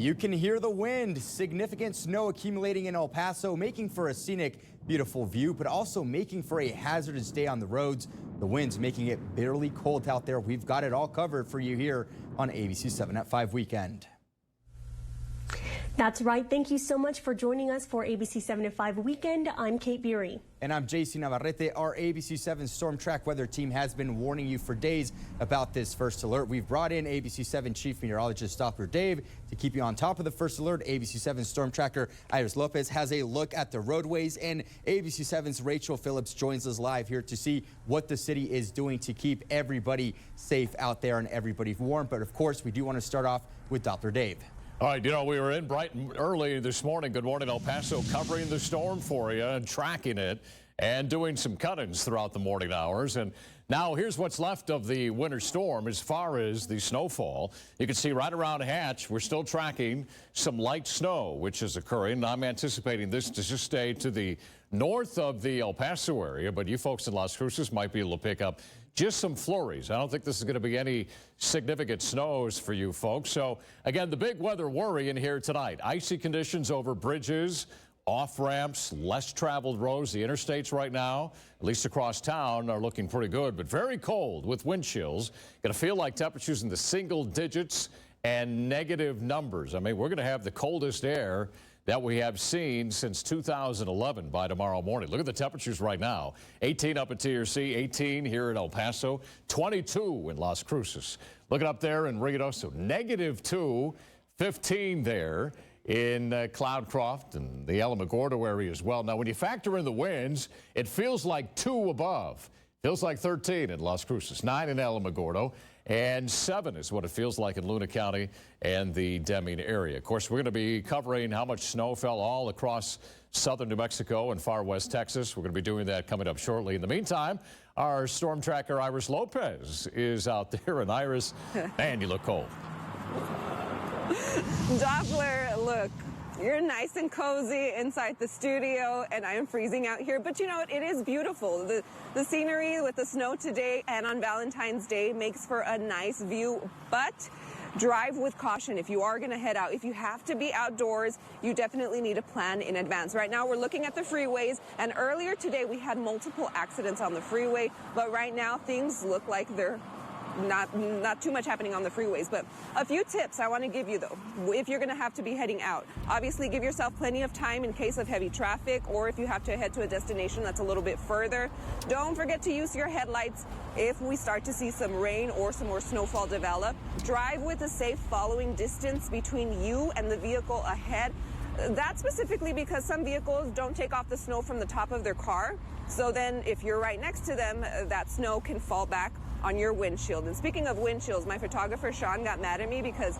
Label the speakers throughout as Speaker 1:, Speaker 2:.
Speaker 1: You can hear the wind. Significant snow accumulating in El Paso, making for a scenic, beautiful view, but also making for a hazardous day on the roads. The wind's making it bitterly cold out there. We've got it all covered for you here on ABC 7 at 5 Weekend.
Speaker 2: That's right. Thank you so much for joining us for ABC 7 at 5 Weekend. I'm Kate Beery.
Speaker 1: And I'm JC Navarrete. Our ABC 7 StormTrack weather team has been warning you for days about this first alert. We've brought in ABC 7 Chief Meteorologist Dr. Dave to keep you on top of the first alert. ABC 7 Storm Tracker Iris Lopez has a look at the roadways, and ABC 7's Rachel Phillips joins us live here to see what the city is doing to keep everybody safe out there and everybody warm. But of course, we do want to start off with Dr. Dave.
Speaker 3: All right, we were in Brighton early this morning. Good morning, El Paso, covering the storm for you and tracking it and doing some cut-ins throughout the morning hours. And now here's what's left of the winter storm as far as the snowfall. You can see right around Hatch, we're still tracking some light snow, which is occurring. And I'm anticipating this to just stay to the north of the El Paso area, but you folks in Las Cruces might be able to pick up just some flurries. I don't think this is going to be any significant snows for you folks. So, again, the big weather worry in here tonight. Icy conditions over bridges, off-ramps, less traveled roads. The interstates right now, at least across town, are looking pretty good, but very cold with wind chills. Going to feel like temperatures in the single digits and negative numbers. I mean, we're going to have the coldest air that we have seen since 2011 by tomorrow morning. Look at the temperatures right now. 18 up at TRC, 18 here in El Paso, 22 in Las Cruces. Looking up there in Ruidoso, -2, 15 there in Cloudcroft and the Alamogordo area as well. Now, when you factor in the winds, it feels like 2 above. Feels like 13 in Las Cruces, 9 in Alamogordo, and 7 is what it feels like in Luna County and the Deming area. Of course, we're going to be covering how much snow fell all across southern New Mexico and far west Texas. We're going to be doing that coming up shortly. In the meantime, our storm tracker Iris Lopez is out there. And Iris, man, you look cold.
Speaker 4: Doppler, look. You're nice and cozy inside the studio, and I am freezing out here. But you know what? It is beautiful. The scenery with the snow today and on Valentine's Day makes for a nice view, but drive with caution if you are going to head out. If you have to be outdoors, you definitely need to plan in advance. Right now, we're looking at the freeways, and earlier today, we had multiple accidents on the freeway, but right now, things look like they're not too much happening on the freeways. But a few tips I want to give you, though, if you're going to have to be heading out. Obviously, give yourself plenty of time in case of heavy traffic, or if you have to head to a destination that's a little bit further. Don't forget to use your headlights if we start to see some rain or some more snowfall develop. Drive with a safe following distance between you and the vehicle ahead. That's specifically because some vehicles don't take off the snow from the top of their car. So then if you're right next to them, that snow can fall back on your windshield. And speaking of windshields, my photographer Sean got mad at me because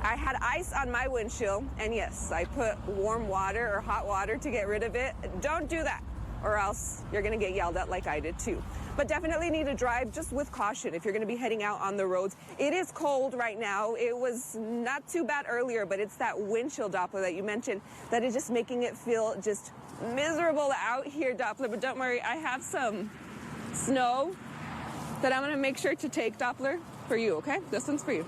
Speaker 4: I had ice on my windshield, and yes, I put warm water or hot water to get rid of it. Don't do that, or else you're gonna get yelled at like I did too. But definitely need to drive just with caution if you're gonna be heading out on the roads. It is cold right now. It was not too bad earlier, but it's that windshield Doppler that you mentioned that is just making it feel just miserable out here, Doppler. But don't worry, I have some snow that I'm gonna make sure to take, Doppler, for you, okay? This one's for you.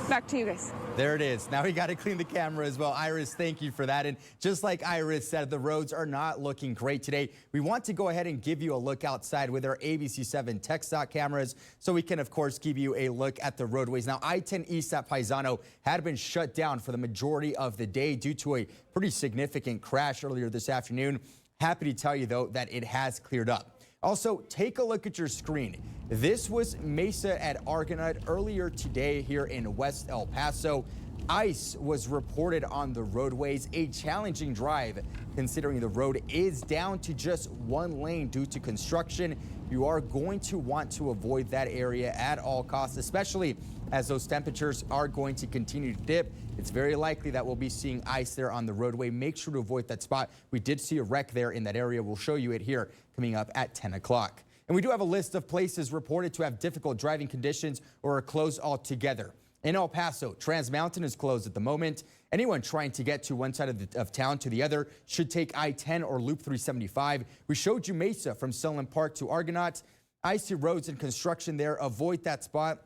Speaker 4: Back to you guys.
Speaker 1: There it is. Now we got to clean the camera as well. Iris, thank you for that. And just like Iris said, the roads are not looking great today. We want to go ahead and give you a look outside with our ABC 7 TechStock cameras so we can, of course, give you a look at the roadways. Now, I-10 East at Paisano had been shut down for the majority of the day due to a pretty significant crash earlier this afternoon. Happy to tell you, though, that it has cleared up. Also, take a look at your screen. This was Mesa at Argonaut earlier today here in West El Paso. Ice was reported on the roadways, a challenging drive considering the road is down to just one lane due to construction. You are going to want to avoid that area at all costs, especially as those temperatures are going to continue to dip. It's very likely that we'll be seeing ice there on the roadway. Make sure to avoid that spot. We did see a wreck there in that area. We'll show you it here coming up at 10 o'clock. And we do have a list of places reported to have difficult driving conditions or are closed altogether. In El Paso, Trans Mountain is closed at the moment. Anyone trying to get to one side of town to the other should take I-10 or Loop 375. We showed you Mesa from Sunland Park to Argonaut. Icy roads and construction there. Avoid that spot.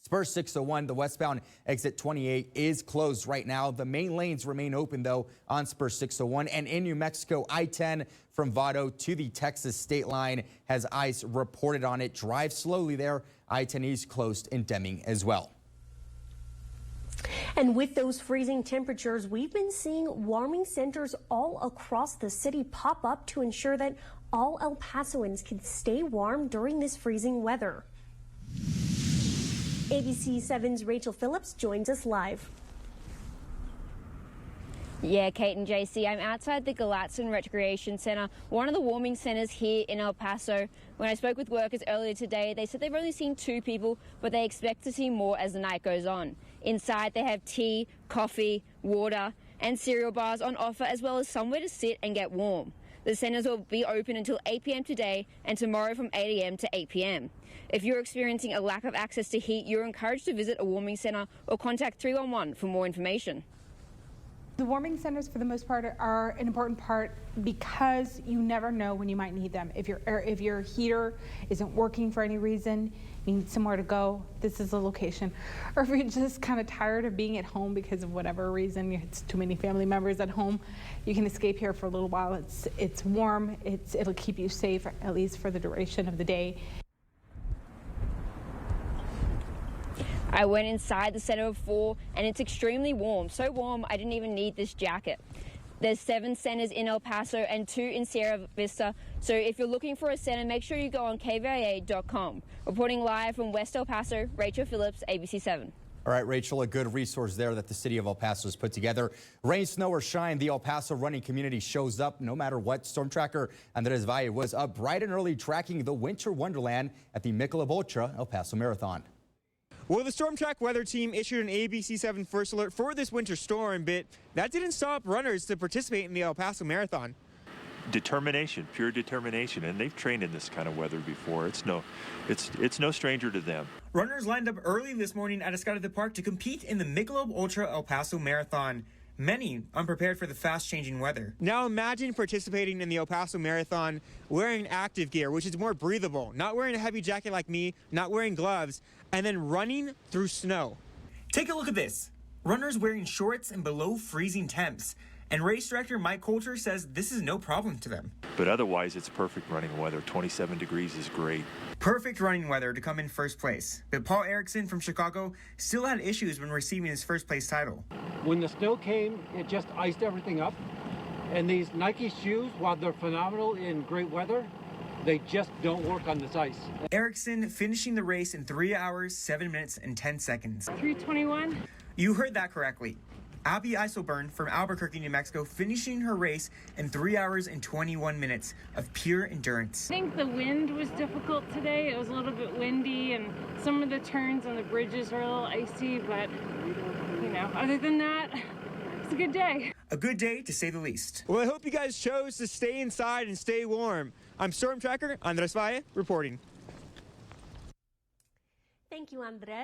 Speaker 1: Spur 601, the westbound exit 28 is closed right now. The main lanes remain open, though, on Spur 601. And in New Mexico, I-10 from Vado to the Texas state line has ice reported on it. Drive slowly there. I-10 is closed in Deming as well.
Speaker 2: And with those freezing temperatures, we've been seeing warming centers all across the city pop up to ensure that all El Pasoans can stay warm during this freezing weather. ABC 7's Rachel Phillips joins us live.
Speaker 5: Yeah, Kate and JC, I'm outside the Gallatin Recreation Center, one of the warming centers here in El Paso. When I spoke with workers earlier today, they said they've only seen 2 people, but they expect to see more as the night goes on. Inside, they have tea, coffee, water, and cereal bars on offer, as well as somewhere to sit and get warm. The centers will be open until 8 p.m. today and tomorrow from 8 a.m. to 8 p.m. If you're experiencing a lack of access to heat, you're encouraged to visit a warming center or contact 311 for more information.
Speaker 6: The warming centers, for the most part, are an important part because you never know when you might need them. If your heater isn't working for any reason, you need somewhere to go, this is a location. Or if you're just kind of tired of being at home because of whatever reason, it's too many family members at home, you can escape here for a little while. It's warm, it'll keep you safe, at least for the duration of the day.
Speaker 5: I went inside the Center of 4 and it's extremely warm. So warm, I didn't even need this jacket. There's 7 centers in El Paso and 2 in Sierra Vista. So if you're looking for a center, make sure you go on KVIA.com. Reporting live from West El Paso, Rachel Phillips, ABC 7.
Speaker 1: All right, Rachel, a good resource there that the city of El Paso has put together. Rain, snow, or shine, the El Paso running community shows up no matter what. Storm Tracker Andres Valle was up bright and early tracking the winter wonderland at the Michelob Ultra El Paso Marathon.
Speaker 7: Well, the StormTrack weather team issued an ABC 7 first alert for this winter storm, but that didn't stop runners to participate in the El Paso Marathon.
Speaker 8: Determination, pure determination, and they've trained in this kind of weather before. It's no stranger to them.
Speaker 7: Runners lined up early this morning at Escada Park to compete in the Michelob Ultra El Paso Marathon. Many unprepared for the fast-changing weather. Now imagine participating in the El Paso Marathon wearing active gear, which is more breathable, not wearing a heavy jacket like me, not wearing gloves, and then running through snow. Take a look at this. Runners wearing shorts and below freezing temps. And race director Mike Coulter says this is no problem to them.
Speaker 8: But otherwise, it's perfect running weather. 27 degrees is great.
Speaker 7: Perfect running weather to come in first place. But Paul Erickson from Chicago still had issues when receiving his first place title.
Speaker 9: When the snow came, it just iced everything up. And these Nike shoes, while they're phenomenal in great weather, they just don't work on this ice.
Speaker 7: Erickson finishing the race in 3 hours, 7 minutes, and 10 seconds.
Speaker 10: 3:21.
Speaker 7: You heard that correctly. Abby Eiselburn from Albuquerque, New Mexico, finishing her race in 3 hours and 21 minutes of pure endurance.
Speaker 10: I think the wind was difficult today. It was a little bit windy and some of the turns on the bridges were a little icy, but you know, other than that, it's a good day.
Speaker 7: A good day to say the least. Well, I hope you guys chose to stay inside and stay warm. I'm Storm Tracker Andres Valle reporting.
Speaker 2: Thank you, Andres.